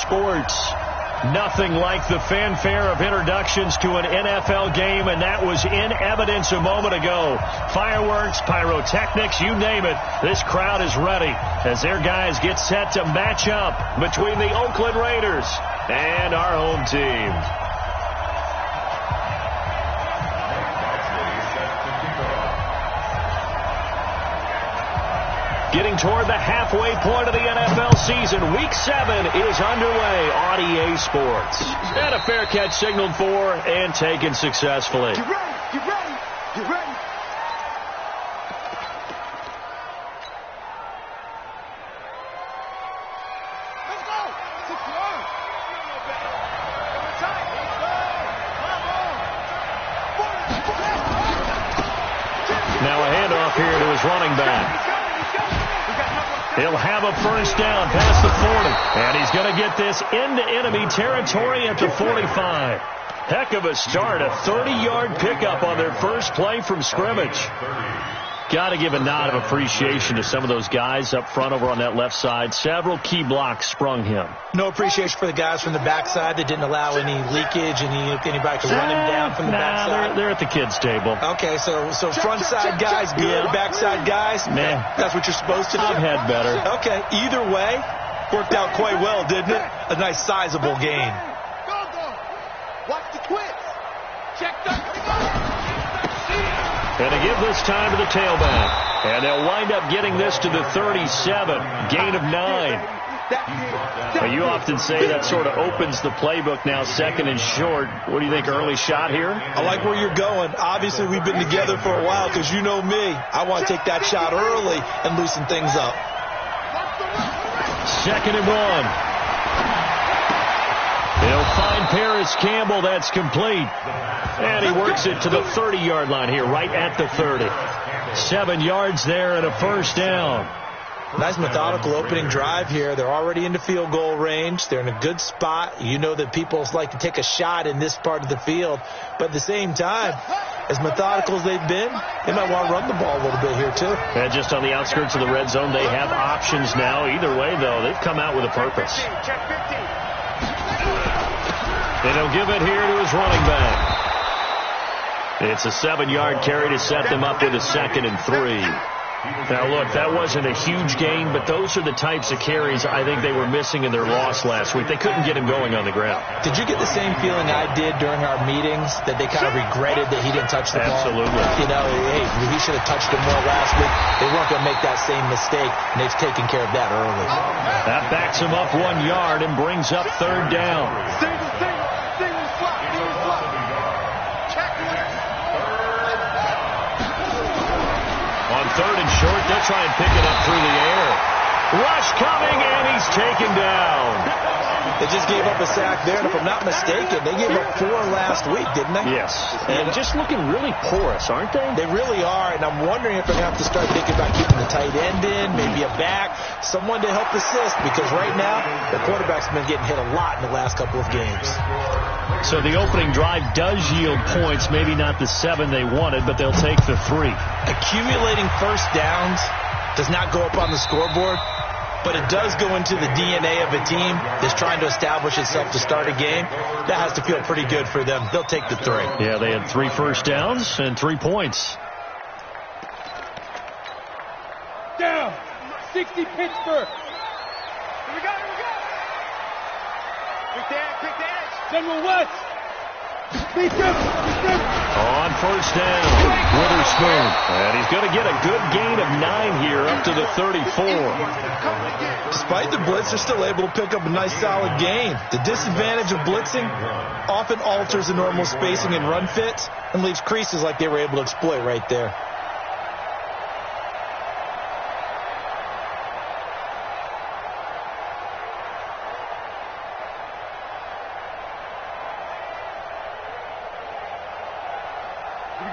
Sports. Nothing like the fanfare of introductions to an NFL game, and that was in evidence a moment ago. Fireworks, pyrotechnics, you name it. This crowd is ready as their guys get set to match up between the Oakland Raiders and our home team. Getting toward the halfway point of the NFL season, Week 7 is underway on EA Sports. And a fair catch signaled for and taken successfully. Get ready, get ready, get ready. Let's go. Now a handoff here to his running back. He'll have a first down past the 40. And he's going to get this into enemy territory at the 45. Heck of a start. A 30-yard pickup on their first play from scrimmage. Got to give a nod of appreciation to some of those guys up front over on that left side. Several key blocks sprung him. No appreciation for the guys from the backside that didn't allow any leakage, anybody to run him down from the backside. They're at the kids' table. Okay, so front side guys good, backside guys, man, that's what you're supposed to do. I've had better. Okay, either way, worked out quite well, didn't it? A nice sizable gain. Go. Watch the twist. Check the And they give this time to the tailback. And they'll wind up getting this to the 37. Gain of 9. Well, you often say that sort of opens the playbook now, second and short. What do you think, early shot here? I like where you're going. Obviously, we've been together for a while because you know me. I want to take that shot early and loosen things up. Second and 1. He'll find Paris Campbell. That's complete. And he works it to the 30-yard line here, right at the 30. 7 yards there and a first down. Nice methodical opening drive here. They're already into field goal range. They're in a good spot. You know that people like to take a shot in this part of the field. But at the same time, as methodical as they've been, they might want to run the ball a little bit here too. And just on the outskirts of the red zone, they have options now. Either way, though, they've come out with a purpose. And he'll give it here to his running back. It's a 7-yard carry to set them up with a 2nd and 3. Now, look, that wasn't a huge gain, but those are the types of carries I think they were missing in their loss last week. They couldn't get him going on the ground. Did you get the same feeling I did during our meetings, that they kind of regretted that he didn't touch the ball? Absolutely. You know, hey, he should have touched it more last week. They weren't going to make that same mistake, and they've taken care of that early. That backs him up 1 yard and brings up 3rd down. On 3rd and short, they'll try and pick it up through the air. Rush coming, and he's taken down. They just gave up a sack there, and if I'm not mistaken, they gave up 4 last week, didn't they? Yes. And just looking really porous, aren't they? They really are, and I'm wondering if they're going to have to start thinking about keeping the tight end in, maybe a back, someone to help assist, because right now, the quarterback's been getting hit a lot in the last couple of games. So the opening drive does yield points, maybe not the 7 they wanted, but they'll take the 3. Accumulating first downs does not go up on the scoreboard, but it does go into the DNA of a team that's trying to establish itself to start a game. That has to feel pretty good for them. They'll take the 3. Yeah, they had 3 first downs and 3 points. Down. 60 Pittsburgh. Here we go. Quick dash. General West. On first down, Witherspoon. And he's going to get a good gain of 9 here up to the 34. Despite the blitz, they're still able to pick up a nice solid gain. The disadvantage of blitzing often alters the normal spacing and run fits and leaves creases like they were able to exploit right there.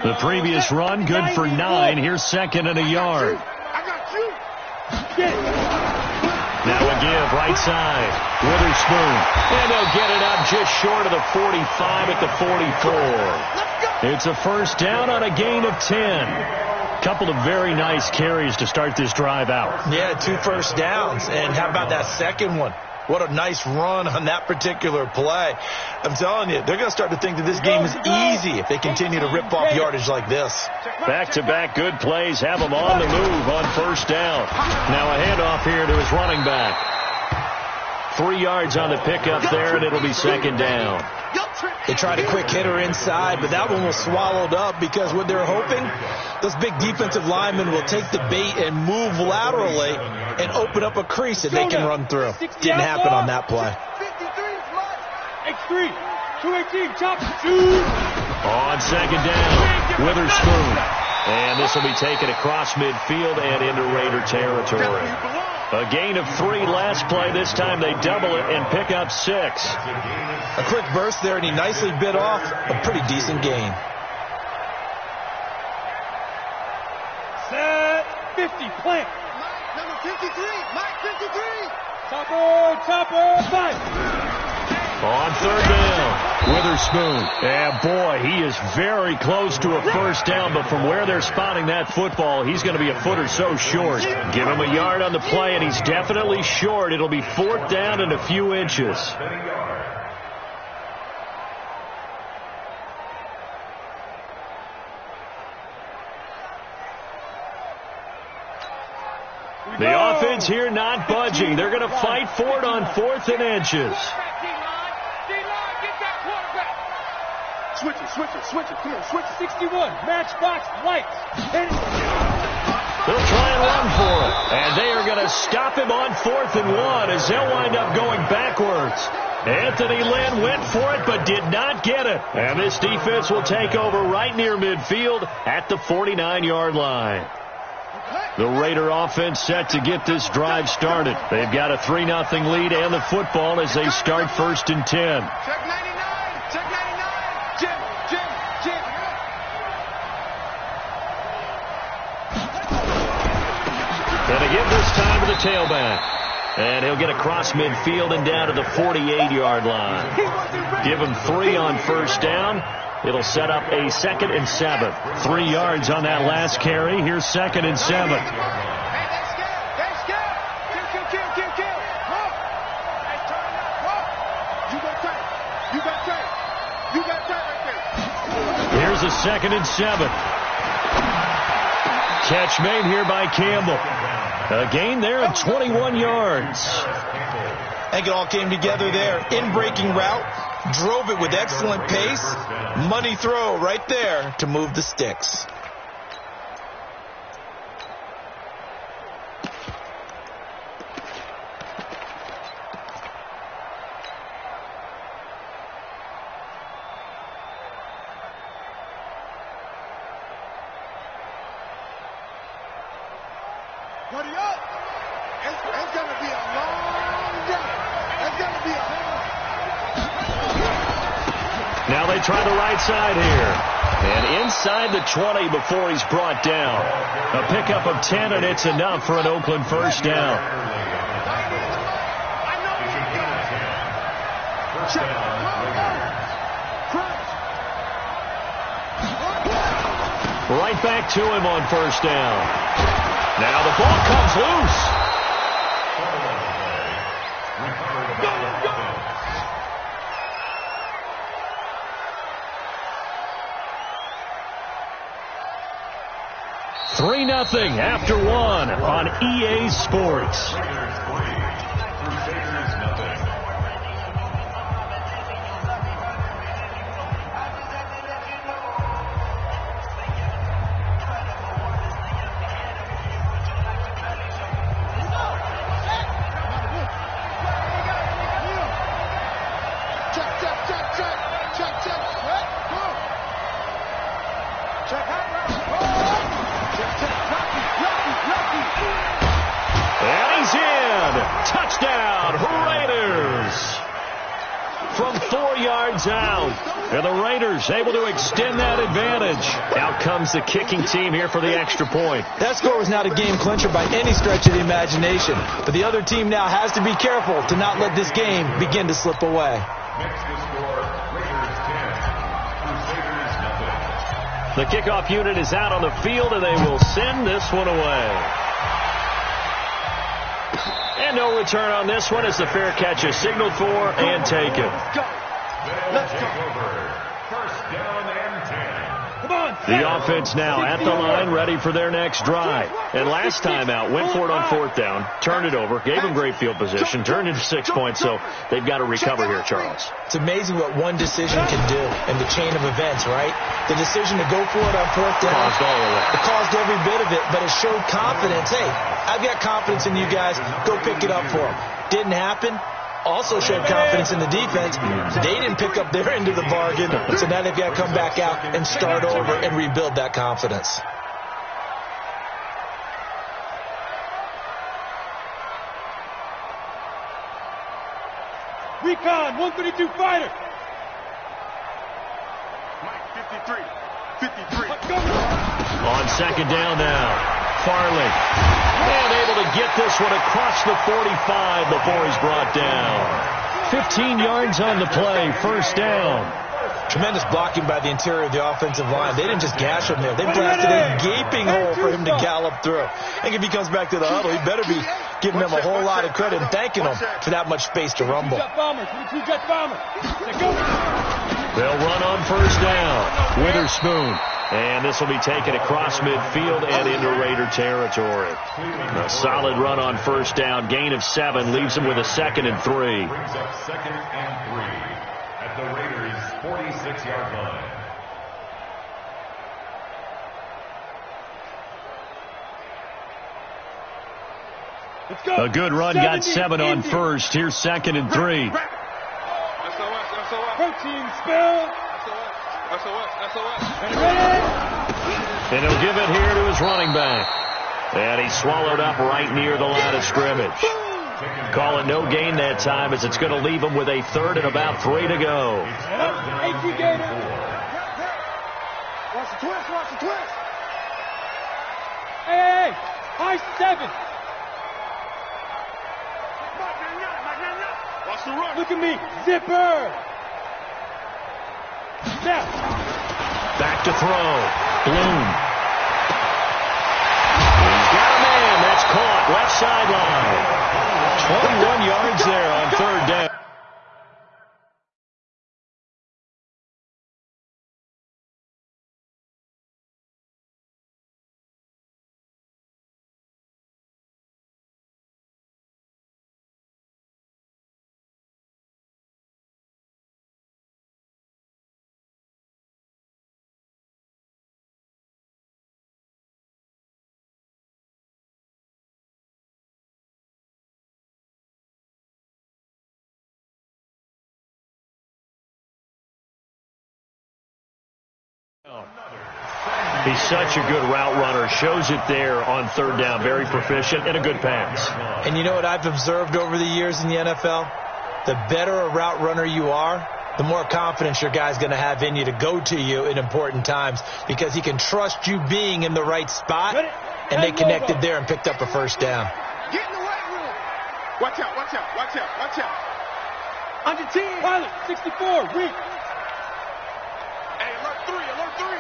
The previous run, good for 9. Here's 2nd and a yard. Now a give, right side. Witherspoon. And they'll get it up just short of the 45 at the 44. It's a first down on a gain of 10. Couple of very nice carries to start this drive out. Yeah, 2 first downs. And how about that second one? What a nice run on that particular play. I'm telling you, they're going to start to think that this game is easy if they continue to rip off yardage like this. Back-to-back good plays have him on the move on first down. Now a handoff here to his running back. 3 yards on the pickup there, and it'll be second down. They tried a quick hitter inside, but that one was swallowed up because what they're hoping, those big defensive linemen will take the bait and move laterally and open up a crease that they can run through. Didn't happen on that play. X3, 218, chop, shoot. On second down, Witherspoon. And this will be taken across midfield and into Raider territory. A gain of 3 last play. This time they double it and pick up 6. A quick burst there, and he nicely bit off a pretty decent gain. Set, 50, plant. Number 53, Mike 53. Chopper, 5. On third down, Witherspoon. And boy, he is very close to a first down, but from where they're spotting that football, he's going to be a foot or so short. Give him a yard on the play, and he's definitely short. It'll be 4th down and a few inches. The offense here not budging. They're going to fight for it on 4th and inches. Switch it. Come on, switch it. 61, matchbox, lights. They'll try and run for it. And they are going to stop him on 4th and 1 as they'll wind up going backwards. Anthony Lynn went for it but did not get it. And this defense will take over right near midfield at the 49-yard line. The Raider offense set to get this drive started. They've got a 3-0 lead and the football as they start 1st and 10. Check 99. Jim. And again this time to the tailback. And he'll get across midfield and down to the 48-yard line. Give him 3 on first down. It'll set up a 2nd and 7. 3 yards on that last carry. Here's 2nd and 7. Hey, that's good. Kill. Whoa. Hey, turn it up. Whoa. You got tight right there. Here's a 2nd and 7. Catch made here by Campbell. A gain there of 21 yards. I think it all came together there. In-breaking route, drove it with excellent pace. Money throw right there to move the sticks. Buddy up. It's going to be a long day. It's going to be a long Now they try the right side here. And inside the 20 before he's brought down. A pickup of 10, and it's enough for an Oakland first down. Right back to him on first down. Now the ball comes loose. Three 3-0 after 1 on EA Sports. Out. And the Raiders able to extend that advantage. Out comes the kicking team here for the extra point. That score was not a game clincher by any stretch of the imagination. But the other team now has to be careful to not let this game begin to slip away. The kickoff unit is out on the field, and they will send this one away. And no return on this one as the fair catch is signaled for and taken. Let's go. Let's go. First down and 10. Come on. The offense now at the line, ready for their next drive. And last time out, went for it on fourth down, turned it over, gave them great field position, turned into 6 points, so they've got to recover here, Charles. It's amazing what one decision can do in the chain of events, right? The decision to go for it on fourth down. Caused all of that. It caused every bit of it, but it showed confidence. Hey, I've got confidence in you guys. Go pick it up for them. Didn't happen. Also showed confidence in the defense. They didn't pick up their end of the bargain, so now they've got to come back out and start over and rebuild that confidence. Recon, 132 fighter. Mike, 53. On second down now. Farley. And able to get this one across the 45 before he's brought down. 15 yards on the play, first down. Tremendous blocking by the interior of the offensive line. They didn't just gash him there. They blasted a gaping hole for him to gallop through. I think if he comes back to the huddle, he better be giving them a whole lot of credit and thanking them for that much space to rumble. Jet bomber. They'll run on first down. Witherspoon. And this will be taken across midfield and into Raider territory. A solid run on first down. Gain of 7 leaves him with a 2nd and 3. Brings up 2nd and 3 at the Raiders' 46-yard line. Let's go. A good run, got 7 on first. Here's 2nd and 3. Protein spill. And he'll give it here to his running back. And he's swallowed up right near the line of scrimmage. Call it no gain that time as it's going to leave him with a 3rd and about 3 to go. Watch the twist, watch the twist. Hey, high 7. Watch the run. Look at me, zipper. Now. Back to throw. Bloom. He's got a man. That's caught. Left sideline. 21 yards there on 3rd down. He's such a good route runner. Shows it there on 3rd down. Very proficient and a good pass. And you know what I've observed over the years in the NFL? The better a route runner you are, the more confidence your guy's going to have in you to go to you in important times because he can trust you being in the right spot, and they connected there and picked up a first down. Get in the right room. Watch out, watch out, watch out, watch out. Under 10. Pilot, 64, weak. Hey, alert 3, alert 3.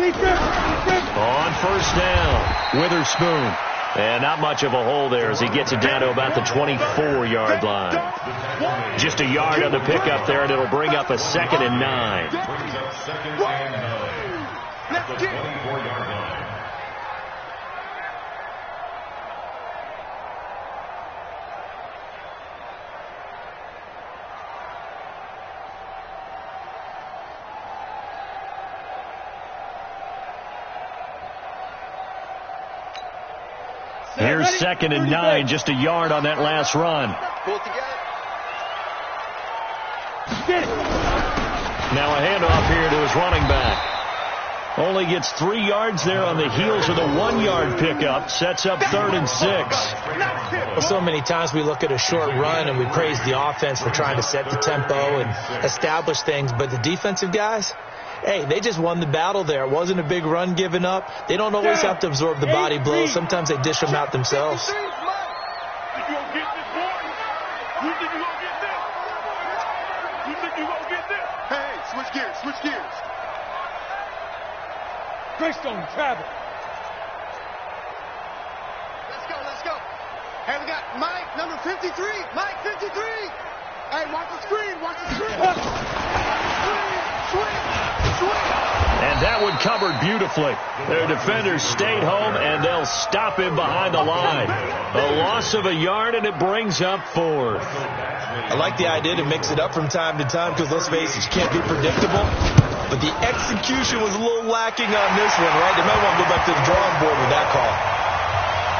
On first down, Witherspoon. And not much of a hole there as he gets it down to about the 24-yard line. Just a yard on the pickup there, and it'll bring up a 2nd and 9. Brings up 2nd and 9 at the 24-yard line. Here's 2nd and 9, just a yard on that last run. Pull it together. Get it. Now a handoff here to his running back. Only gets 3 yards there on the heels of the 1-yard pickup. Sets up 3rd and 6. Well, so many times we look at a short run and we praise the offense for trying to set the tempo and establish things, but the defensive guys, hey, they just won the battle there. It wasn't a big run given up. They don't always have to absorb the body blows. Sometimes they dish them out themselves. You gonna get this, boy? You think you gonna get this? You think you gonna get this? Hey, switch gears, switch gears. Greystone travel. Let's Hey, we got Mike, number 53. Mike, 53. Hey, watch the screen. Watch the screen. Swing. And that one covered beautifully. Their defenders stayed home, and they'll stop him behind the line. A loss of a yard, and it brings up fourth. I like the idea to mix it up from time to time because, let's face it, you can't be predictable. But the execution was a little lacking on this one, right? They might want to go back to the drawing board with that call.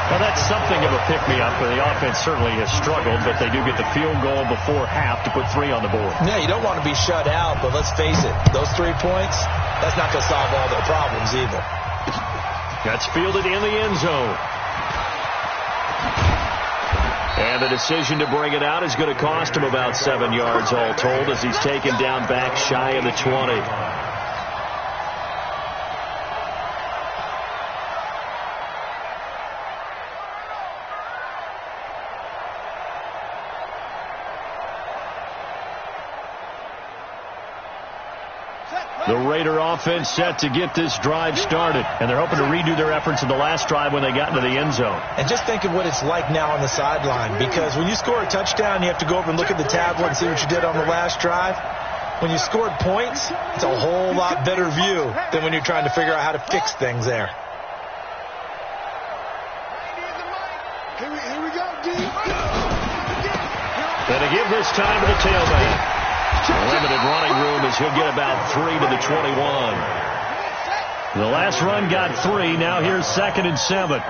Well, that's something of a pick-me-up. The offense certainly has struggled, but they do get the field goal before half to put 3 on the board. Yeah, you don't want to be shut out, but let's face it, those 3 points, that's not going to solve all their problems either. That's fielded in the end zone. And the decision to bring it out is going to cost him about 7 yards all told as he's taken down back shy of the 20. The Raider offense set to get this drive started, and they're hoping to redo their efforts in the last drive when they got into the end zone. And just think of what it's like now on the sideline, because when you score a touchdown, you have to go over and look at the tablet and see what you did on the last drive. When you scored points, it's a whole lot better view than when you're trying to figure out how to fix things there. Here we go, D. Gonna give this time to the tailback. Limited running room as he'll get about 3 to the 21. The last run got 3. Now here's 2nd and 7. Watch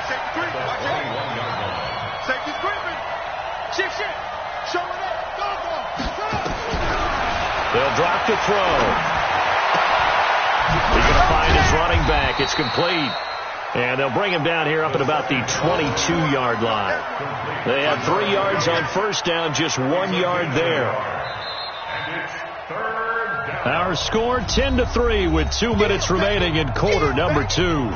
safety creeping. Watch it. Safety's creeping. Shift. Show it up. Go. They'll drop the throw. He's going to find his running back. It's complete. And they'll bring him down here up at about the 22-yard line. They had 3 yards on first down, just 1 yard there. Our score 10-3 with 2 minutes remaining in quarter number 2.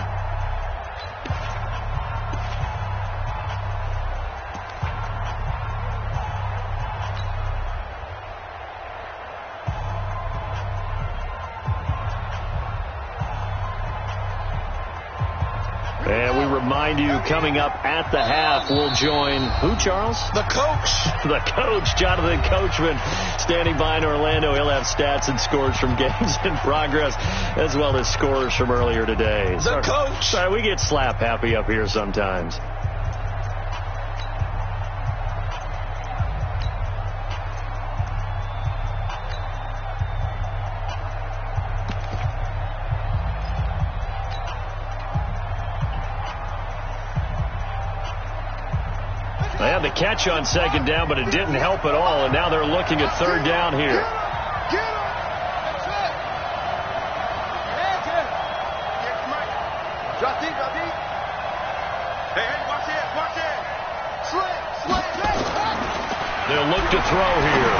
And we remind you, coming up at the half, we'll join who, Charles? The coach. The coach, Jonathan Coachman, standing by in Orlando. He'll have stats and scores from games in progress, as well as scores from earlier today. The coach. Sorry, we get slap happy up here sometimes. They had the catch on 2nd down, but it didn't help at all, and now they're looking at 3rd down here. Get him. That's it. That's it. Get Mike. Drop deep. Hey, watch it. Slam. They'll look to throw here.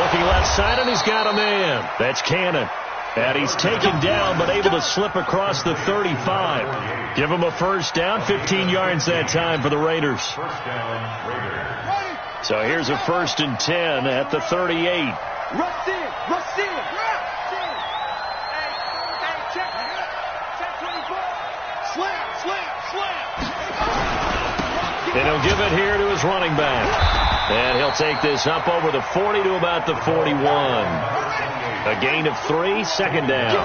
Looking left side, and he's got a man. That's Cannon. And he's taken down, but able to slip across the 35. Give him a first down, 15 yards that time for the Raiders. So here's a 1st and 10 at the 38. Rush in. Hey, check 24. Slam. And he'll give it here to his running back. And he'll take this up over the 40 to about the 41. A gain of 3, 2nd down.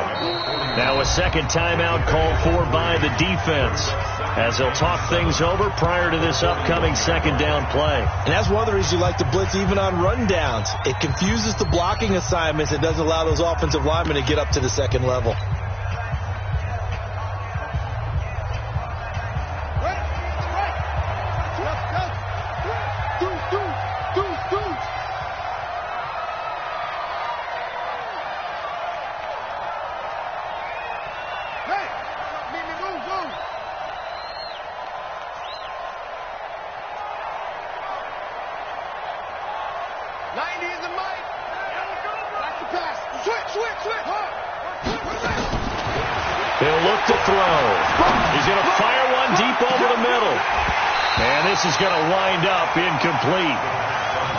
Now a second timeout called for by the defense, as they'll talk things over prior to this upcoming 2nd down play. And that's one of the reasons you like to blitz even on rundowns. It confuses the blocking assignments. It doesn't allow those offensive linemen to get up to the 2nd level. He'll look to throw. He's going to fire one deep over the middle. And this is going to wind up incomplete.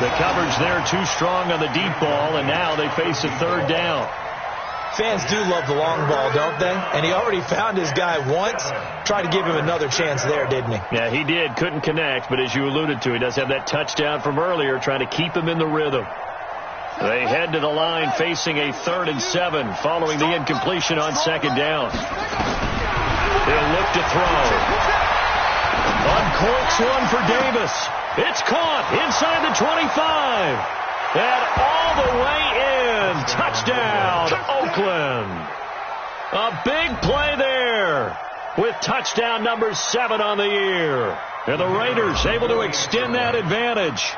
The coverage there too strong on the deep ball, and now they face a 3rd down. fans do love the long ball, don't they? And he already found his guy once. Tried to give him another chance there, didn't he? Yeah, he did. Couldn't connect, but as you alluded to, he does have that touchdown from earlier, trying to keep him in the rhythm. They head to the line facing a 3rd and 7 following the incompletion on 2nd down. He'll look to throw. Uncorks one for Davis. It's caught inside the 25. And all the way in. Touchdown, Oakland. A big play there with touchdown number 7 on the year. And the Raiders able to extend that advantage.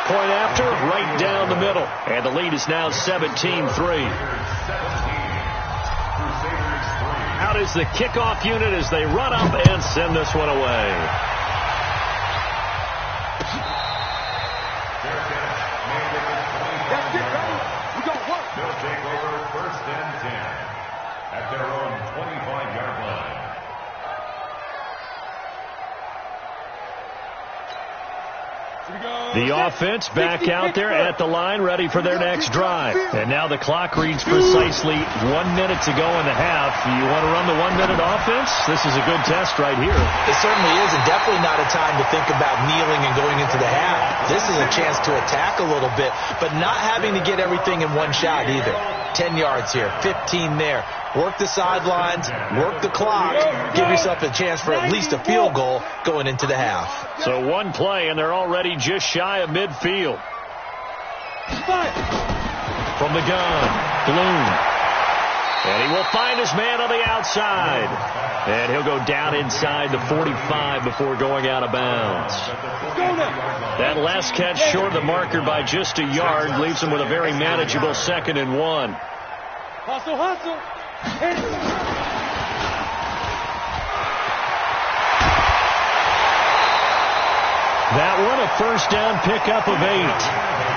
Point after, right down the middle. And the lead is now 17-3. Out is the kickoff unit as they run up and send this one away. That's it, buddy. We got work. They'll take over 1st and 10 at their own 25-yard line. The offense back out there at the line, ready for their next drive. And now the clock reads precisely 1 minute to go in the half. You want to run the 1 minute offense? This is a good test right here. It certainly is, and definitely not a time to think about kneeling and going into the half. This is a chance to attack a little bit, but not having to get everything in one shot either. 10 yards here, 15 there. Work the sidelines, work the clock, give yourself a chance for at least a field goal going into the half. So one play, and they're already just shy of midfield. From the gun, Bloom. And he will find his man on the outside. And he'll go down inside the 45 before going out of bounds. That last catch short of the marker by just a yard leaves him with a very manageable 2nd and 1. Hustle, hustle. That one a 1st down pickup of 8.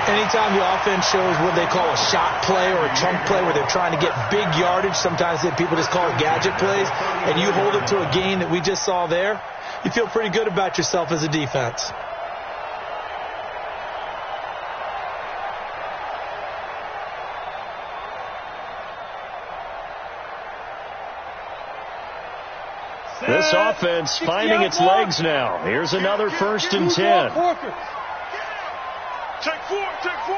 Anytime the offense shows what they call a shot play or a chunk play where they're trying to get big yardage, sometimes people just call it gadget plays, and you hold it to a gain that we just saw there, you feel pretty good about yourself as a defense. This offense finding its legs now. Here's another 1st and 10. Take 4, take 4.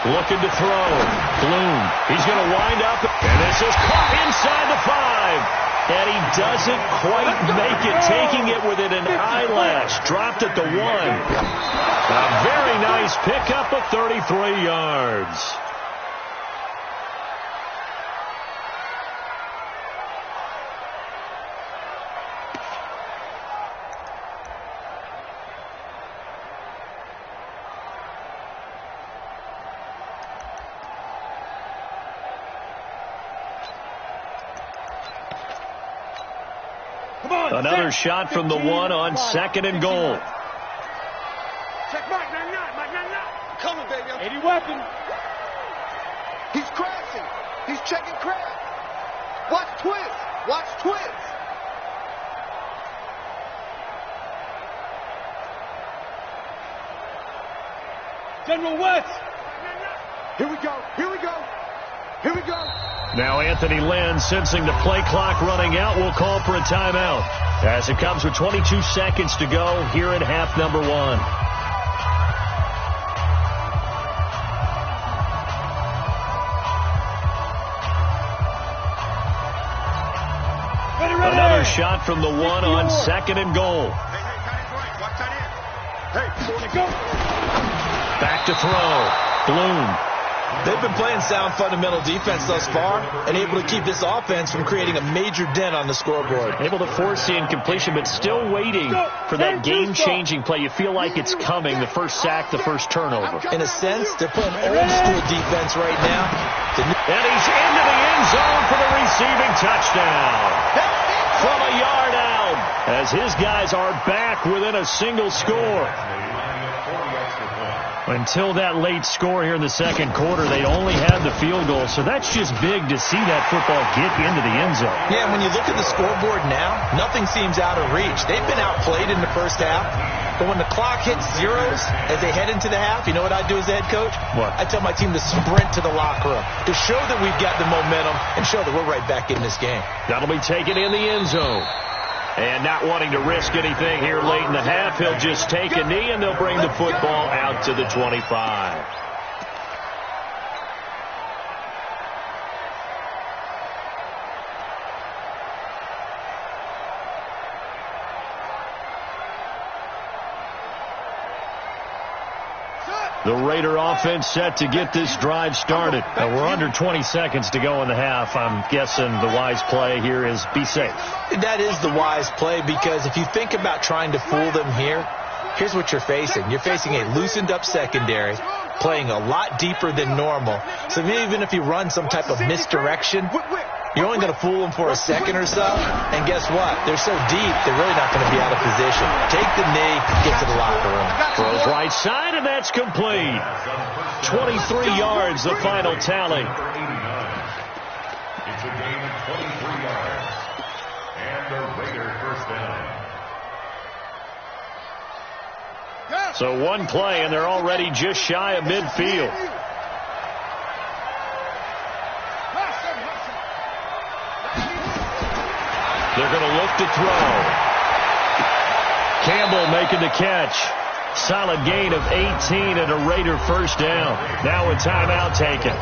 Looking to throw. Bloom. He's going to wind up. And this is caught inside the 5. And he doesn't quite make it, taking it within an eyelash. Dropped at the 1. A very nice pickup of 33 yards. Another shot from the 1 on 2nd and goal. Check Mike 99, Mike 99. Coming, baby. 80 weapon. He's crashing. He's checking crash. Watch twist. Watch twist. General West. Here we go. Here we go. Here we go. Now Anthony Lynn, sensing the play clock running out, will call for a timeout as it comes with 22 seconds to go here in half number 1. Another shot from the 1 on 2nd and goal. Back to throw. Bloom. They've been playing sound fundamental defense thus far and able to keep this offense from creating a major dent on the scoreboard. Able to force the incompletion, but still waiting for that game-changing play. You feel like it's coming, the first sack, the first turnover. In a sense, they're playing old-school defense right now. And he's into the end zone for the receiving touchdown. From a yard out, as his guys are back within a single score. Until that late score here in the second quarter, they only had the field goal, so that's just big to see that football get into the end zone. Yeah, and when you look at the scoreboard now, nothing seems out of reach. They've been outplayed in the first half, but when the clock hits zeros as they head into the half, you know what I do as the head coach? What? I tell my team to sprint to the locker room to show that we've got the momentum and show that we're right back in this game. That'll be taken in the end zone. And not wanting to risk anything here late in the half, he'll just take a knee, and they'll bring the football out to the 25. The Raider offense set to get this drive started. We're under 20 seconds to go in the half. I'm guessing the wise play here is be safe. That is the wise play, because if you think about trying to fool them here, here's what you're facing. You're facing a loosened up secondary, playing a lot deeper than normal. So even if you run some type of misdirection, you're only going to fool them for a second or so. And guess what? They're so deep, they're really not going to be out of position. Take the knee, get to the locker room. Throws right side, and that's complete. 23 yards, the final tally. It's a gain of 23 yards. And the Raiders first down. So one play, and they're already just shy of midfield. They're going to look to throw. Campbell making the catch. Solid gain of 18 and a Raider first down. Now a timeout taken.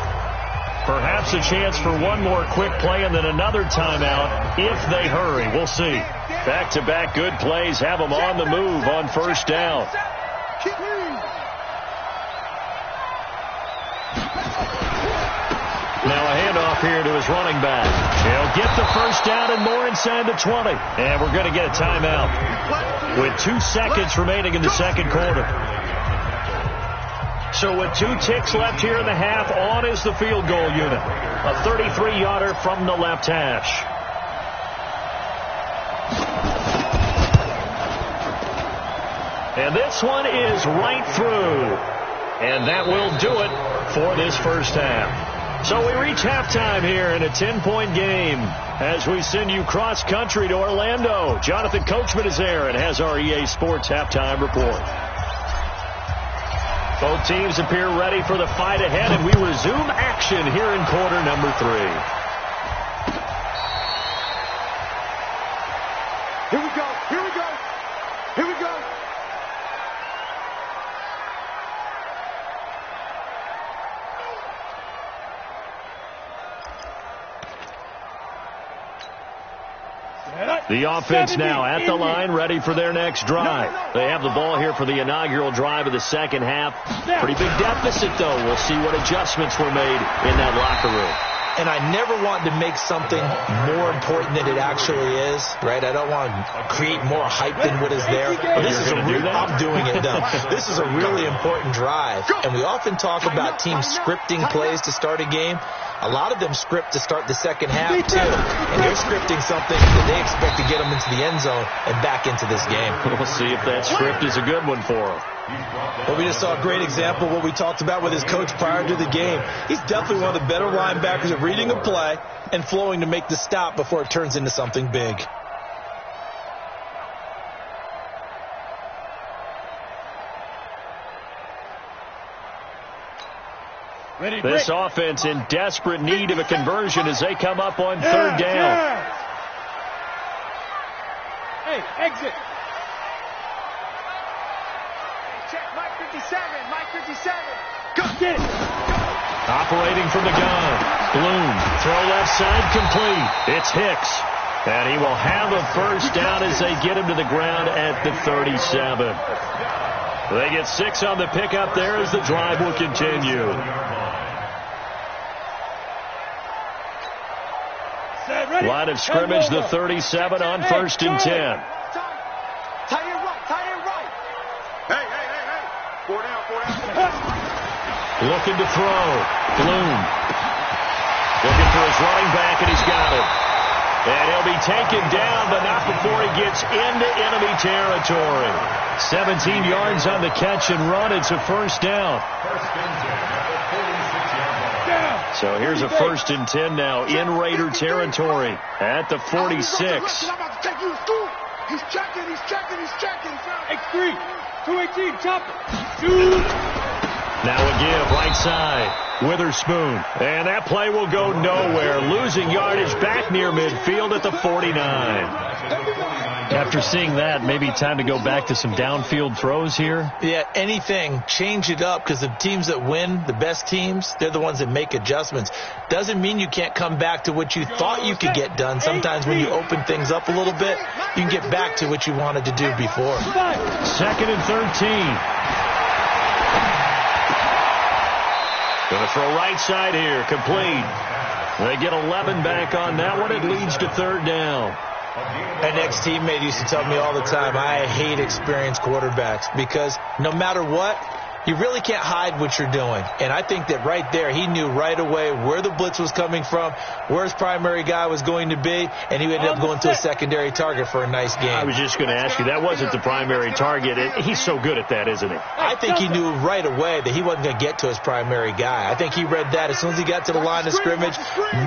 Perhaps a chance for one more quick play and then another timeout if they hurry. We'll see. Back-to-back good plays have them on the move on first down. Now a handoff here to his running back. He'll get the first down and more inside the 20. And we're going to get a timeout with 2 seconds remaining in the second quarter. So with 2 ticks left here in the half, on is the field goal unit. A 33-yarder from the left hash. And this one is right through. And that will do it for this first half. So we reach halftime here in a 10-point game as we send you cross-country to Orlando. Jonathan Coachman is there and has our EA Sports halftime report. Both teams appear ready for the fight ahead, and we resume action here in quarter number 3. Here we go. Here we go. Here we go. The offense now at the line, ready for their next drive. They have the ball here for the inaugural drive of the second half. Pretty big deficit, though. We'll see what adjustments were made in that locker room. And I never want to make something more important than it actually is, right? I don't want to create more hype than what is there. But this is I'm doing it, though. This is a really important drive. And we often talk about teams scripting plays to start a game. A lot of them script to start the second half, too. And they're scripting something that they expect to get them into the end zone and back into this game. We'll see if that script is a good one for them. Well, we just saw a great example of what we talked about with his coach prior to the game. He's definitely one of the better linebackers at reading a play and flowing to make the stop before it turns into something big. This offense in desperate need of a conversion as they come up on third down. Hey, exit. Check Mike 57. Mike 57. Go. Get it. Operating from the gun. Bloom. Throw left side complete. It's Hicks. And he will have a first down as they get him to the ground at the 37. They get 6 on the pickup there as the drive will continue. Line of scrimmage, the 37 on 1st and 10. Tight end right. Tight end right. Hey. 4 down. Looking to throw. Bloom. Looking for his running back, and he's got it. And he'll be taken down, but not before he gets into enemy territory. 17 yards on the catch and run. It's a first down. So here's a 1st and 10 now in Raider territory at the 46. I'm about to take you to school. He's checking. X3, 218, chop it. Shoot. Now a give, right side. Witherspoon. And that play will go nowhere. Losing yardage back near midfield at the 49. After seeing that, maybe time to go back to some downfield throws here? Yeah, anything. Change it up, because the teams that win, the best teams, they're the ones that make adjustments. Doesn't mean you can't come back to what you thought you could get done. Sometimes when you open things up a little bit, you can get back to what you wanted to do before. 2nd and 13. Going to throw right side here, complete. They get 11 back on that one. It leads to 3rd down. An ex-teammate used to tell me all the time, I hate experienced quarterbacks, because no matter what, you really can't hide what you're doing. And I think that right there, he knew right away where the blitz was coming from, where his primary guy was going to be, and he ended up going to a secondary target for a nice game. I was just going to ask you, that wasn't the primary target. He's so good at that, isn't he? I think he knew right away that he wasn't going to get to his primary guy. I think he read that as soon as he got to the line of scrimmage,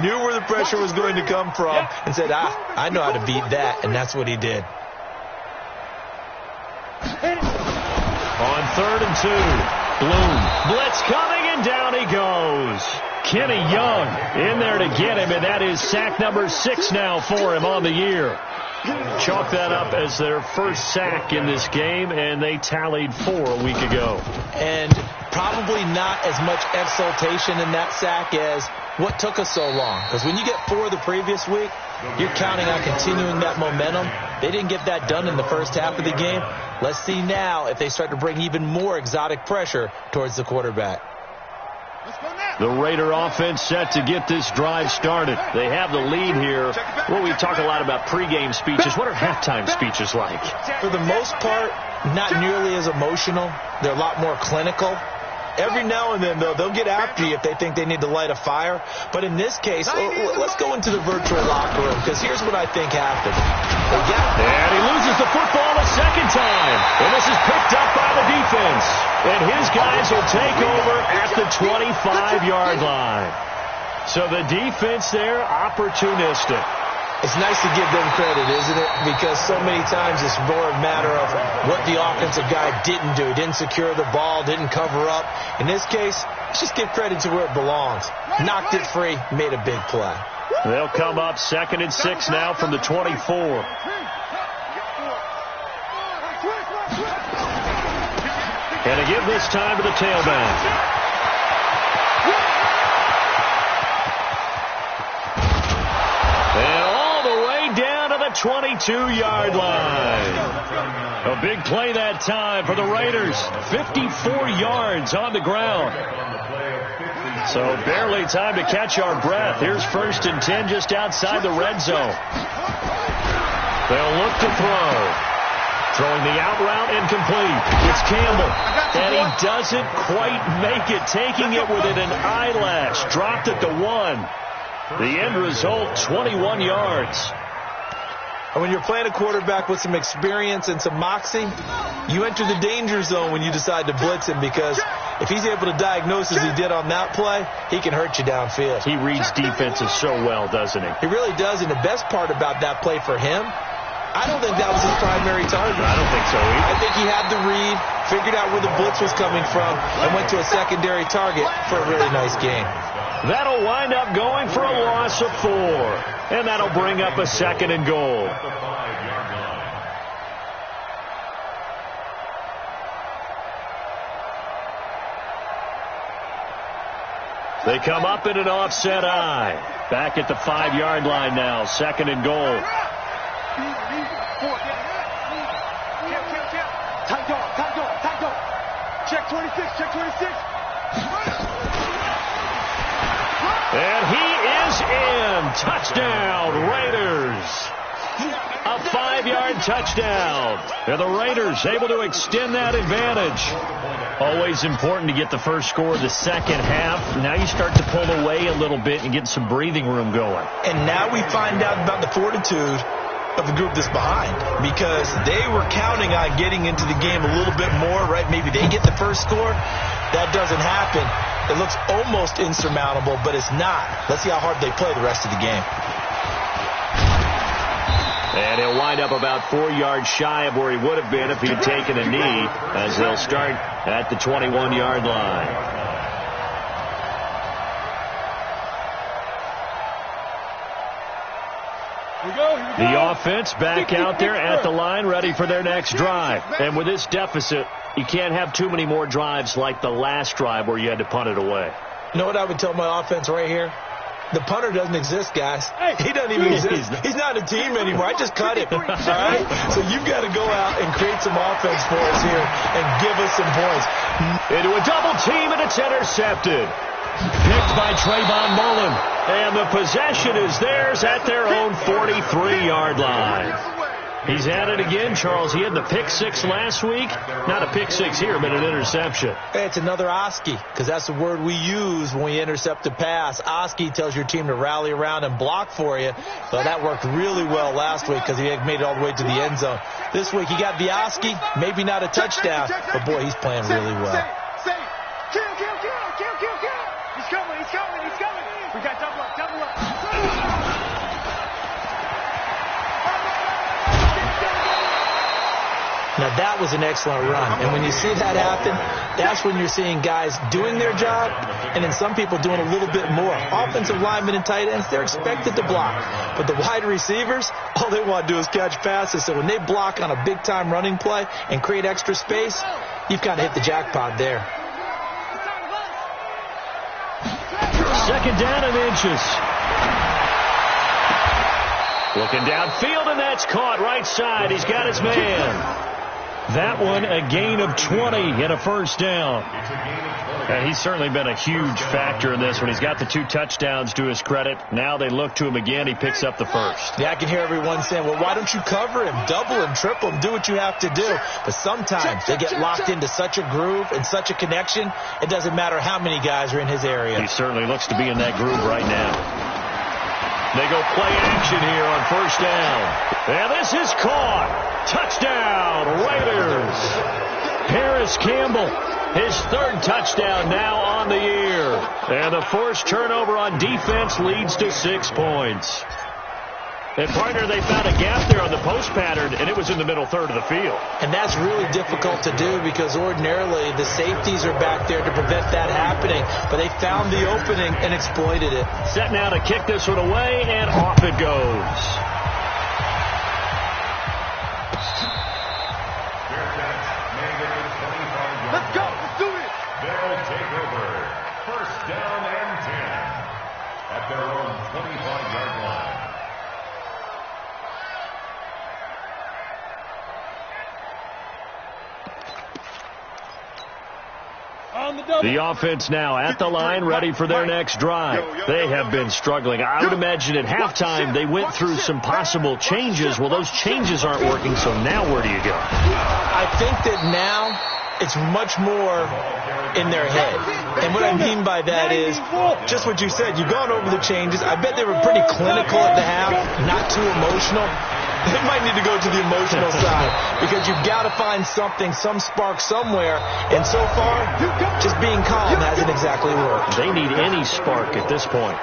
knew where the pressure was going to come from, and said, I know how to beat that, and that's what he did. On 3rd and 2, Bloom, blitz coming, and down he goes. Kenny Young in there to get him, and that is sack number 6 now for him on the year. Chalk that up as their first sack in this game, and they tallied 4 a week ago. And probably not as much exultation in that sack as what took us so long. Because when you get 4 the previous week, you're counting on continuing that momentum. They didn't get that done in the first half of the game. Let's see now if they start to bring even more exotic pressure towards the quarterback. The Raider offense set to get this drive started. They have the lead here. Well, we talk a lot about pregame speeches. What are halftime speeches like? For the most part, not nearly as emotional. They're a lot more clinical. Every now and then, though, they'll get after you if they think they need to light a fire. But in this case, let's go into the virtual locker room, because here's what I think happened. And he loses the football a second time. And this is picked up by the defense. And his guys will take over at the 25-yard line. So the defense there, opportunistic. It's nice to give them credit, isn't it? Because so many times it's more a matter of what the offensive guy didn't do. Didn't secure the ball, didn't cover up. In this case, let's just give credit to where it belongs. Knocked it free, made a big play. They'll come up 2nd and 6 now from the 24. And to give this time to the tailback. And all the way down to the 22-yard line. A big play that time for the Raiders. 54 yards on the ground. So barely time to catch our breath. Here's 1st and 10 just outside the red zone. They'll look to throw. Throwing the out route incomplete. It's Campbell. And he doesn't quite make it. Taking it within an eyelash. Dropped at the 1. The end result, 21 yards. And when you're playing a quarterback with some experience and some moxie, you enter the danger zone when you decide to blitz him, because if he's able to diagnose as he did on that play, he can hurt you downfield. He reads defenses so well, doesn't he? He really does, and the best part about that play for him, I don't think that was his primary target. I don't think so either. I think he had the read, figured out where the blitz was coming from, and went to a secondary target for a really nice game. That'll wind up going for a loss of 4. And that'll bring up a 2nd and goal. They come up in an offset eye. Back at the 5-yard line now. 2nd and goal. Tight dog. Check 26. And he is in. Touchdown, Raiders. A 5-yard touchdown. And the Raiders able to extend that advantage. Always important to get the first score of the second half. Now you start to pull away a little bit and get some breathing room going. And now we find out about the fortitude of the group that's behind, because they were counting on getting into the game a little bit more, right? Maybe they get the first score. That doesn't happen. It looks almost insurmountable, but it's not. Let's see how hard they play the rest of the game. And he'll wind up about 4 yards shy of where he would have been if he had taken a knee, as they'll start at the 21-yard line. The offense back out there at the line, ready for their next drive. And with this deficit, you can't have too many more drives like the last drive where you had to punt it away. You know what I would tell my offense right here? The punter doesn't exist, guys. He doesn't even exist. He's not a team anymore. I just cut him. All right? So you've got to go out and create some offense for us here and give us some points. Into a double team, and it's intercepted. Picked by Trayvon Mullen. And the possession is theirs at their own 43-yard line. He's at it again, Charles. He had the pick six last week. Not a pick six here, but an interception. Hey, it's another Oski, because that's the word we use when we intercept a pass. Oski tells your team to rally around and block for you. Well, that worked really well last week because he had made it all the way to the end zone. This week he got the Oski, maybe not a touchdown, but boy, he's playing really well. Kill. He's coming. We got double up. Now, that was an excellent run. And when you see that happen, that's when you're seeing guys doing their job and then some people doing a little bit more. Offensive linemen and tight ends, they're expected to block. But the wide receivers, all they want to do is catch passes. So when they block on a big-time running play and create extra space, you've kind of hit the jackpot there. Second down and inches. Looking downfield, and that's caught right side. He's got his man. That one, a gain of 20 and a first down. And he's certainly been a huge factor in this one. He's got the 2 touchdowns to his credit. Now they look to him again. He picks up the first. Yeah, I can hear everyone saying, well, why don't you cover him, double him, triple him, do what you have to do. But sometimes they get locked into such a groove and such a connection, it doesn't matter how many guys are in his area. He certainly looks to be in that groove right now. They go play action here on first down. And this is caught. Touchdown, Raiders. Harris Campbell, his 3rd touchdown now on the year. And the first turnover on defense leads to 6 points. And, partner, they found a gap there on the post pattern, and it was in the middle third of the field. And that's really difficult to do because ordinarily the safeties are back there to prevent that happening. But they found the opening and exploited it. Set now to kick this one away, and off it goes. Let's go. Let's do it. They'll take over. First down and 10 at their own 25-yard line. The offense now at the line, ready for their next drive. They have been struggling. I would imagine at halftime they went through some possible changes. Well, those changes aren't working, so now where do you go? I think that now it's much more in their head. And what I mean by that is just what you said. You've gone over the changes. I bet they were pretty clinical at the half, not too emotional. They might need to go to the emotional side because you've got to find something, some spark somewhere. And so far, just being calm hasn't exactly worked. They need any spark at this point.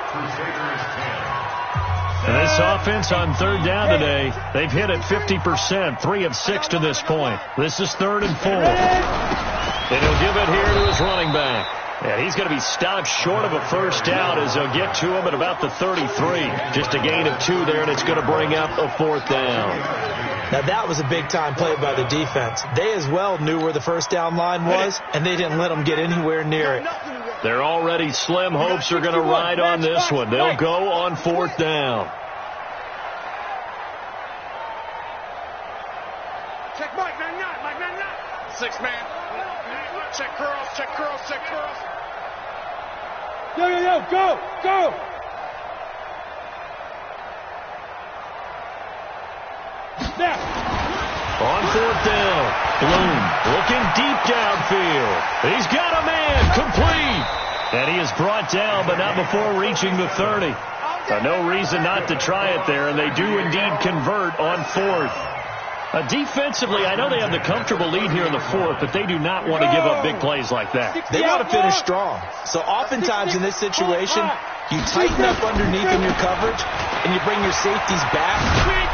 And this offense on third down today, they've hit it 50%, 3 of 6 to this point. This is 3rd and 4. And he'll give it here to his running back. Yeah, he's going to be stopped short of a first down as they'll get to him at about the 33. Just a gain of 2 there, and it's going to bring up a 4th down. Now, that was a big-time play by the defense. They as well knew where the first down line was, and they didn't let them get anywhere near it. Their already slim hopes are going to ride on this one. They'll go on 4th down. Check Mike, 99, Mike, 99. 6-man. Check curls. Yo, go. 4th down. Bloom looking deep downfield. He's got a man. Complete. And he is brought down, but not before reaching the 30. No reason not to try it there, and they do indeed convert on 4th. Defensively, I know they have the comfortable lead here in the 4th, but they do not want to give up big plays like that. They want to finish strong. So oftentimes in this situation, you tighten up underneath in your coverage, and you bring your safeties back.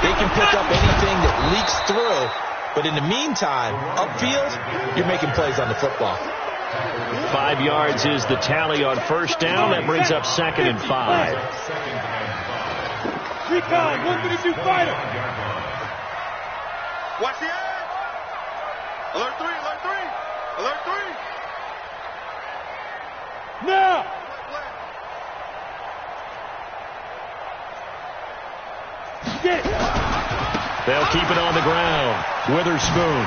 They can pick up anything that leaks through. But in the meantime, upfield, you're making plays on the football. 5 yards is the tally on 1st down. That brings up 2nd and 5. Recon, 132 fighter. Watch the edge. Alert 3, alert 3. Alert 3. Now. They'll keep it on the ground. Witherspoon.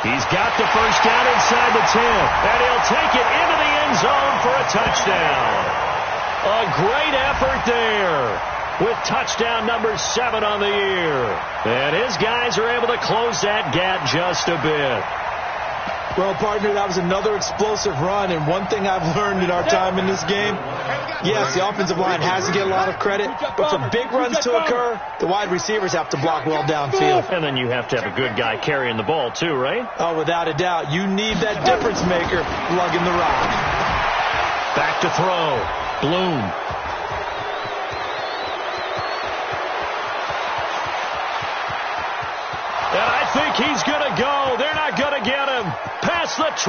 He's got the 1st down inside the 10. And he'll take it into the end zone for a touchdown. A great effort there, with touchdown number 7 on the year. And his guys are able to close that gap just a bit. Well, partner, that was another explosive run, and one thing I've learned in our time in this game, yes, the offensive line has to get a lot of credit, but for big runs to occur, the wide receivers have to block well downfield. And then you have to have a good guy carrying the ball too, right? Oh, without a doubt. You need that difference maker lugging the rock. Back to throw. Bloom. And I think he's going to go. They're not going to get him. Past the 20.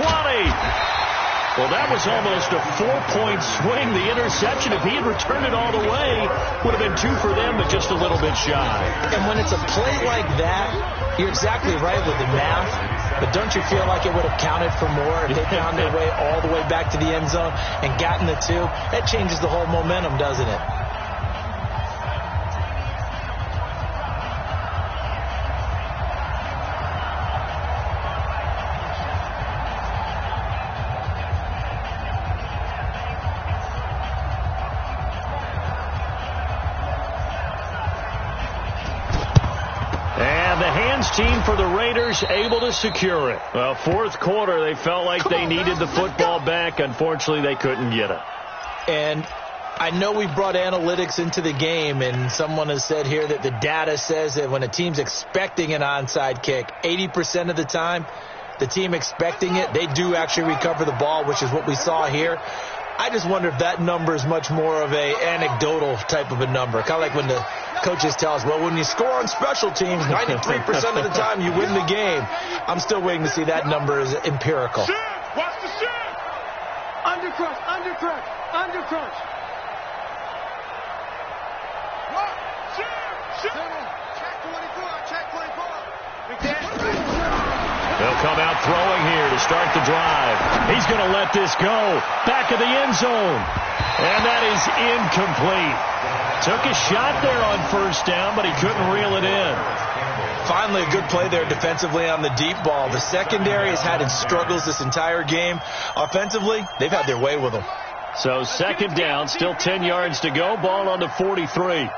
Well, that was almost a 4-point swing. The interception, if he had returned it all the way, would have been 2 for them, but just a little bit shy. And when it's a play like that, you're exactly right with the math. But don't you feel like it would have counted for more if they found their way all the way back to the end zone and gotten the 2? That changes the whole momentum, doesn't it? Team for the Raiders able to secure it. Well, 4th quarter, they felt like they needed the football back. Unfortunately, they couldn't get it. And I know we brought analytics into the game, and someone has said here that the data says that when a team's expecting an onside kick, 80% of the time, the team expecting it, they do actually recover the ball, which is what we saw here. I just wonder if that number is much more of a anecdotal type of a number. Kind of like when the coaches tell us, well, when you score on special teams, 93% of the time you win the game. I'm still waiting to see that number is empirical. Shit! Watch the shit! Undercrush, undercrush, undercrush. What? Shit! Check 24, check 24. They'll come out throwing here to start the drive. He's going to let this go. Back of the end zone. And that is incomplete. Took a shot there on 1st down, but he couldn't reel it in. Finally, a good play there defensively on the deep ball. The secondary has had its struggles this entire game. Offensively, they've had their way with them. So 2nd down, still 10 yards to go. Ball on to 43.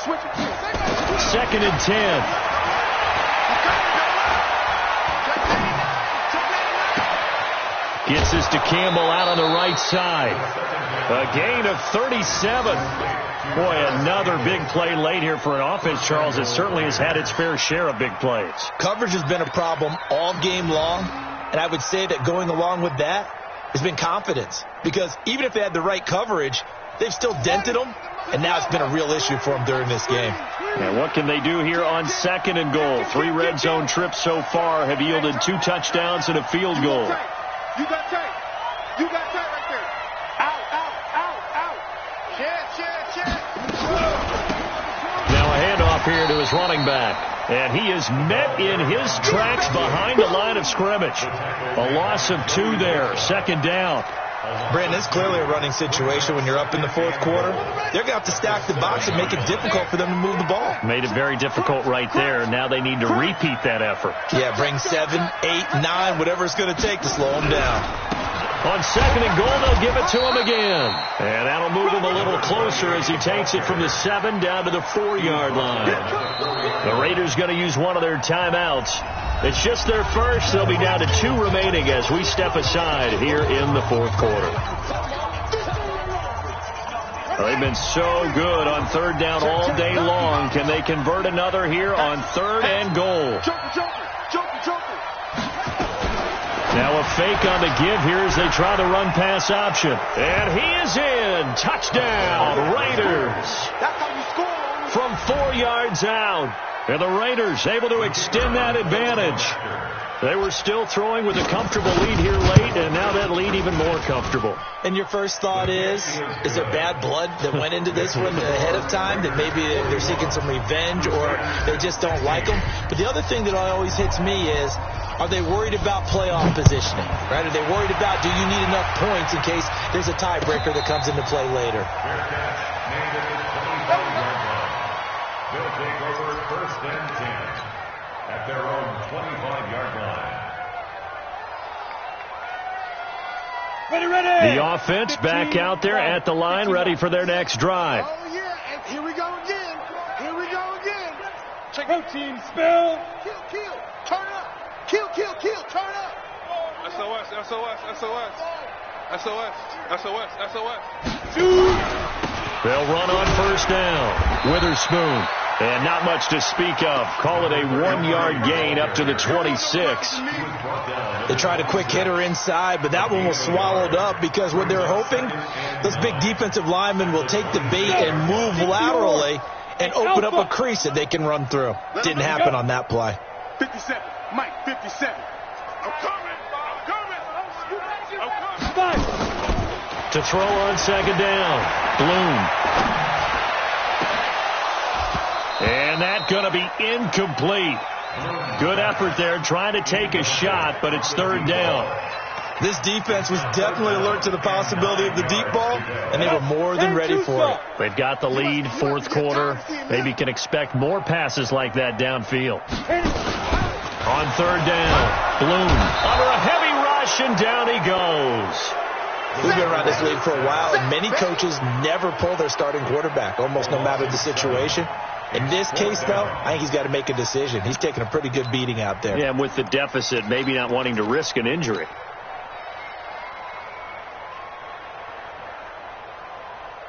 Switch it. 2nd and 10. Gets this to Campbell out on the right side. A gain of 37. Boy, another big play late here for an offense, Charles. It certainly has had its fair share of big plays. Coverage has been a problem all game long, and I would say that going along with that has been confidence. Because even if they had the right coverage, they've still dented them, and now it's been a real issue for them during this game. And what can they do here on 2nd and goal? 3 red zone trips so far have yielded 2 touchdowns and a field goal. You got tight. You got tight right there. Out. Shit. Now a handoff here to his running back. And he is met in his tracks behind the line of scrimmage. A loss of 2 there. 2nd down. Brandon, it's clearly a running situation when you're up in the fourth quarter. They're going to have to stack the box and make it difficult for them to move the ball. Made it very difficult right there. Now they need to repeat that effort. Yeah, bring 7, 8, 9, whatever it's going to take to slow them down. On second and goal, they'll give it to him again. And that'll move him a little closer as he takes it from the 7 down to the 4-yard line. The Raiders going to use one of their timeouts. It's just their first. They'll be down to 2 remaining as we step aside here in the fourth quarter. They've been so good on third down all day long. Can they convert another here on third and goal? Now a fake on the give here as they try the run-pass option. And he is in. Touchdown, Raiders. From 4 yards out. And the Raiders able to extend that advantage. They were still throwing with a comfortable lead here late, and now that lead even more comfortable. And your first thought is there bad blood that went into this one ahead of time, that maybe they're seeking some revenge or they just don't like them? But the other thing that always hits me is, are they worried about playoff positioning? Right? Are they worried about, do you need enough points in case there's a tiebreaker that comes into play later? They'll take over first and 10 at their own 25-yard line. Ready. The offense back out there at the line, ready for their next drive. Oh, yeah, and here we go again. Here we go again. Check out team spell. Kill, turn up. Kill, turn up. SOS. They'll run on first down. Witherspoon. And not much to speak of. Call it a 1-yard gain up to the 26. They tried a quick hitter inside, but that one was swallowed up because what they're hoping, those big defensive linemen will take the bait and move laterally and open up a crease that they can run through. Didn't happen on that play. 57. Mike, 57. I'm coming. To throw on second down. Bloom. And that's going to be incomplete. Good effort there trying to take a shot, but it's third down. This defense was definitely alert to the possibility of the deep ball, and they were more than ready for it. They've got the lead, fourth quarter. Maybe can expect more passes like that downfield. On third down, Bloom under a heavy rush, and down he goes. We've been around this league for a while, and many coaches never pull their starting quarterback, almost no matter the situation. In this case, though, I think he's got to make a decision. He's taking a pretty good beating out there. Yeah, and with the deficit, maybe not wanting to risk an injury.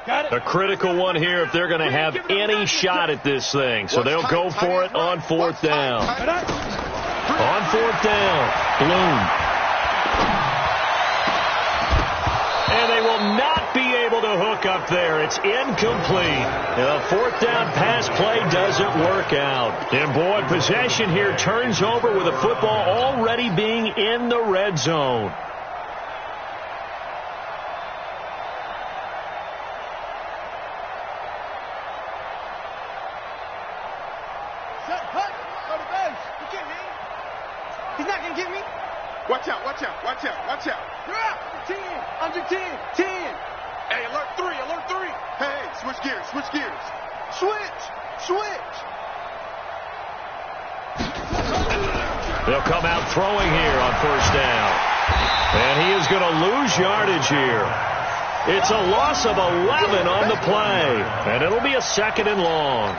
A critical one here if they're going to have any shot at this thing. So they'll go for it on fourth down. On fourth down, Bloom. And they will not be able to hook up there. It's incomplete. The fourth down pass play doesn't work out. And boy, possession here turns over with the football already being in the red zone. He's not going to get me. Watch out. You're out. 10, under 10. Hey, alert 3. Hey, switch gears. Switch. They'll come out throwing here on first down. And he is going to lose yardage here. It's a loss of 11 on the play. And it'll be a second and long.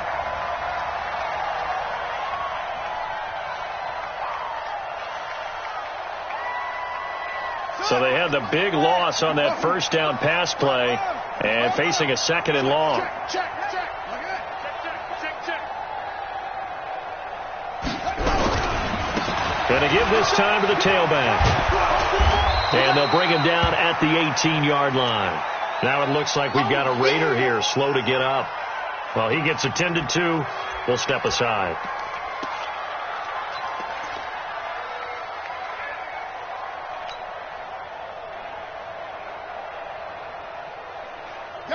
So they had the big loss on that first down pass play and facing a second and long. Check. Going to give this time to the tailback. And they'll bring him down at the 18-yard line. Now it looks like we've got a Raider here slow to get up. Well, he gets attended to. We'll step aside.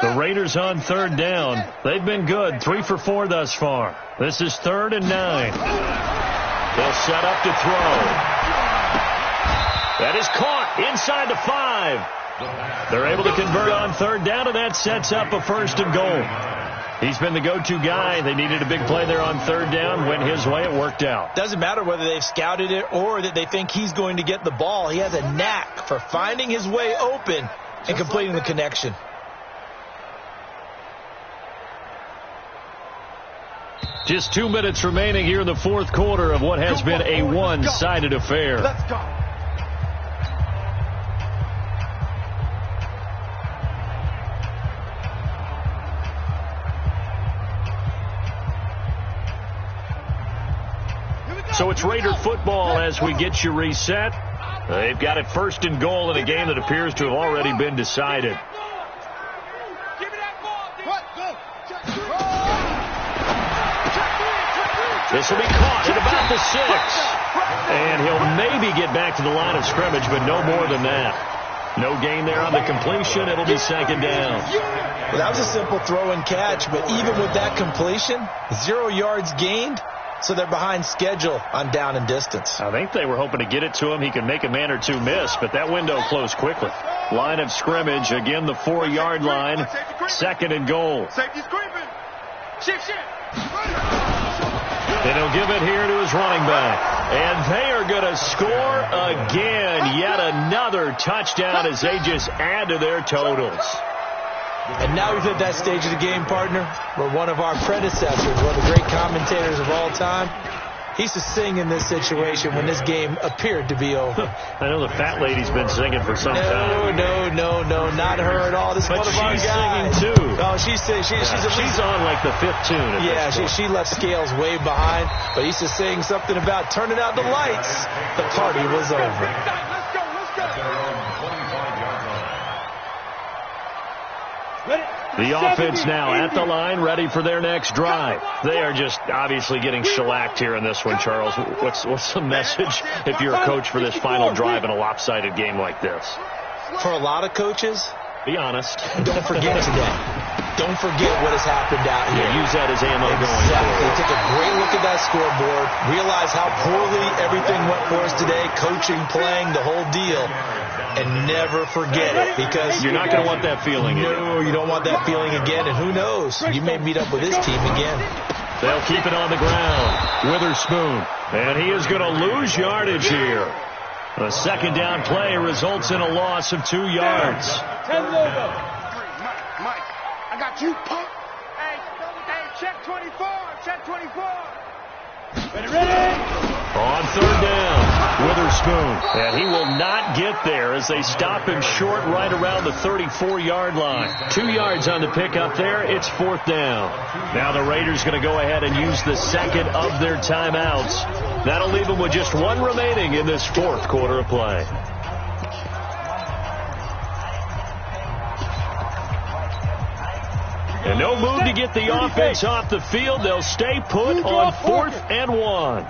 The Raiders on third down. They've been good, 3 for 4 thus far. This is 3rd and 9. They'll set up to throw. That is caught inside the 5. They're able to convert on third down, and that sets up a 1st and goal. He's been the go-to guy. They needed a big play there on third down. Went his way. It worked out. Doesn't matter whether they've scouted it or that they think he's going to get the ball. He has a knack for finding his way open and completing the connection. Just 2 minutes remaining here in the fourth quarter of what has been a one-sided affair. Let's go. So it's Raider football as we get you reset. They've got it 1st and goal in a game that appears to have already been decided. This will be caught at about the 6. And he'll maybe get back to the line of scrimmage, but no more than that. No gain there on the completion. It'll be 2nd down. Well, that was a simple throw and catch, but even with that completion, 0 yards gained, so they're behind schedule on down and distance. I think they were hoping to get it to him. He could make a man or two miss, but that window closed quickly. Line of scrimmage, again the 4-yard line, 2nd and goal. Safety screaming. Shift. And he'll give it here to his running back. And they are going to score again. Yet another touchdown as they just add to their totals. And now we've hit that stage of the game, partner, where one of our predecessors, one of the great commentators of all time, he used to sing in this situation when this game appeared to be over. I know the fat lady's been singing for some time. No, not her at all. This is one of our guys. Singing too. Oh, she's on like the 5th tune. Yeah, she left Scales way behind, but he used to sing something about turning out the lights. The party was over. Let's go. At their own 25-yard line. The offense now at the line, ready for their next drive. They are just obviously getting shellacked here in this one, Charles. What's the message if you're a coach for this final drive in a lopsided game like this? For a lot of coaches, be honest. Don't forget today. Don't forget what has happened out here. Yeah, use that as ammo going forward. Take a great look at that scoreboard. Realize how poorly everything went for us today. Coaching, playing, the whole deal. And never forget it, because you're not going to want that feeling again. No, you don't want that feeling again. And who knows? You may meet up with this team again. They'll keep it on the ground. Witherspoon. And he is going to lose yardage here. The 2nd down play results in a loss of 2 yards. Mike, I got you, punk. Hey, check 24. Check 24. Ready? On 3rd down, Witherspoon. And he will not get there as they stop him short right around the 34-yard line. 2 yards on the pickup there. It's 4th down. Now the Raiders going to go ahead and use the 2nd of their timeouts. That'll leave them with just 1 remaining in this 4th quarter of play. And no move to get the offense off the field. They'll stay put on 4th and 1.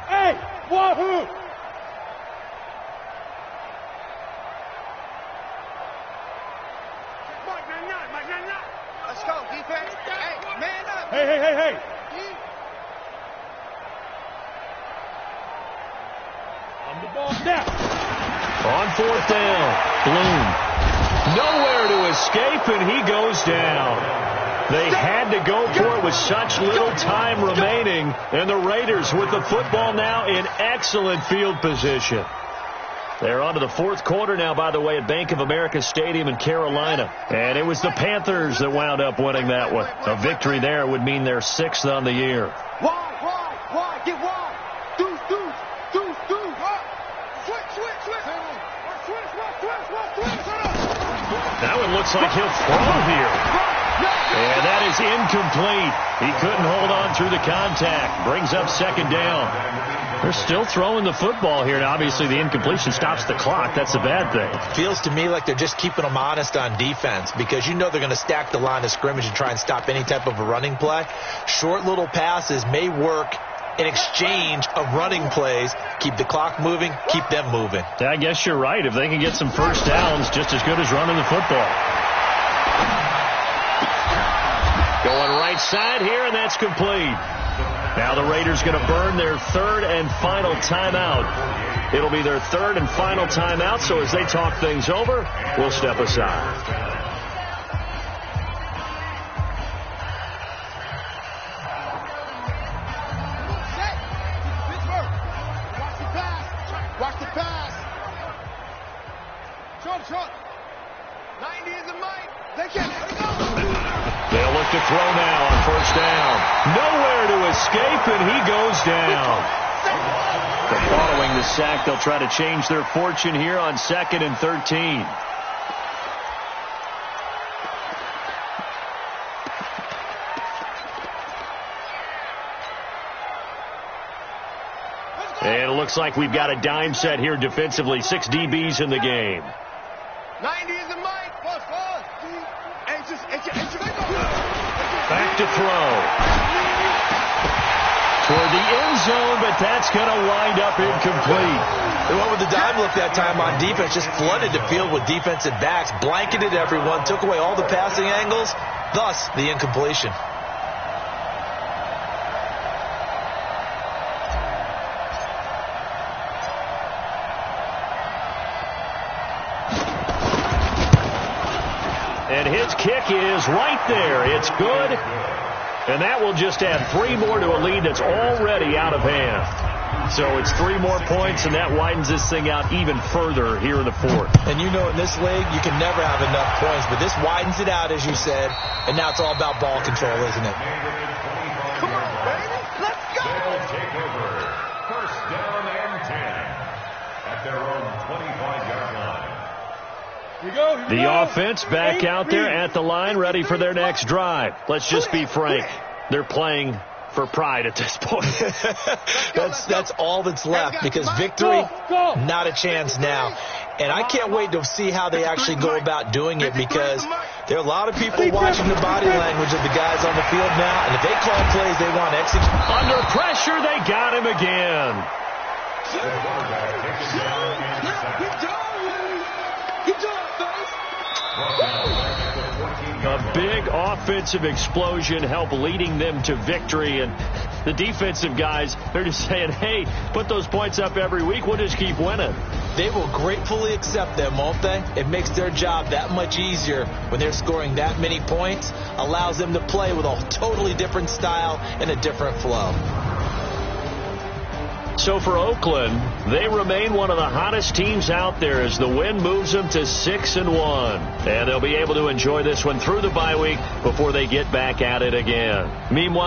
Hey, wahoo! Mike, 9. Let's go, defense. Hey, man up. Hey. On the ball now. On 4th down, Bloom. Nowhere to escape, and he goes down. They had to go for it with such little time remaining, and the Raiders with the football now in excellent field position. They're on to the 4th quarter now, by the way, at Bank of America Stadium in Carolina. And it was the Panthers that wound up winning that one. A victory there would mean their 6th on the year. Why? Get wide. Deuce. Switch. That one looks like he'll throw here. And that is incomplete. He couldn't hold on through the contact. Brings up 2nd down. They're still throwing the football here. Now, obviously, the incompletion stops the clock. That's a bad thing. Feels to me like they're just keeping them honest on defense, because you know they're going to stack the line of scrimmage and try and stop any type of a running play. Short little passes may work in exchange of running plays. Keep the clock moving, keep them moving. I guess you're right. If they can get some first downs, just as good as running the football. Going right side here, and that's complete. Now the Raiders going to burn their 3rd and final timeout It'll be their third and final timeout, so as they talk things over, we'll step aside. Watch the pass. Short. 90 is the mic. They can't. They'll look to throw now on first down. Nowhere to escape, and he goes down. But following the sack, they'll try to change their fortune here on 2nd and 13. And it looks like we've got a dime set here defensively. 6 DBs in the game. 90 is the mic. Back to throw. Toward the end zone, but that's going to wind up incomplete. They went with the dime look that time on defense. Just flooded the field with defensive backs. Blanketed everyone. Took away all the passing angles. Thus, the incompletion. And his kick is right there. It's good. And that will just add 3 more to a lead that's already out of hand. So it's 3 more points, and that widens this thing out even further here in the 4th. And you know in this league, you can never have enough points. But this widens it out, as you said. And now it's all about ball control, isn't it? Come on, baby. Let's go. They'll take over. First down and 10 at their own 25-yard line. The offense back out there at the line, ready for their next drive. Let's just be frank. They're playing for pride at this point. That's all that's left, because victory, not a chance now. And I can't wait to see how they actually go about doing it, because there are a lot of people watching the body language of the guys on the field now, and if they call plays they want to execute. Under pressure, they got him again. The quarterback takes it down in sack. A big offensive explosion helped leading them to victory, and the defensive guys, they're just saying, hey, put those points up every week, we'll just keep winning. They will gratefully accept them, won't they? It makes their job that much easier when they're scoring that many points, allows them to play with a totally different style and a different flow. So for Oakland, they remain one of the hottest teams out there as the win moves them to 6-1. And they'll be able to enjoy this one through the bye week before they get back at it again. Meanwhile,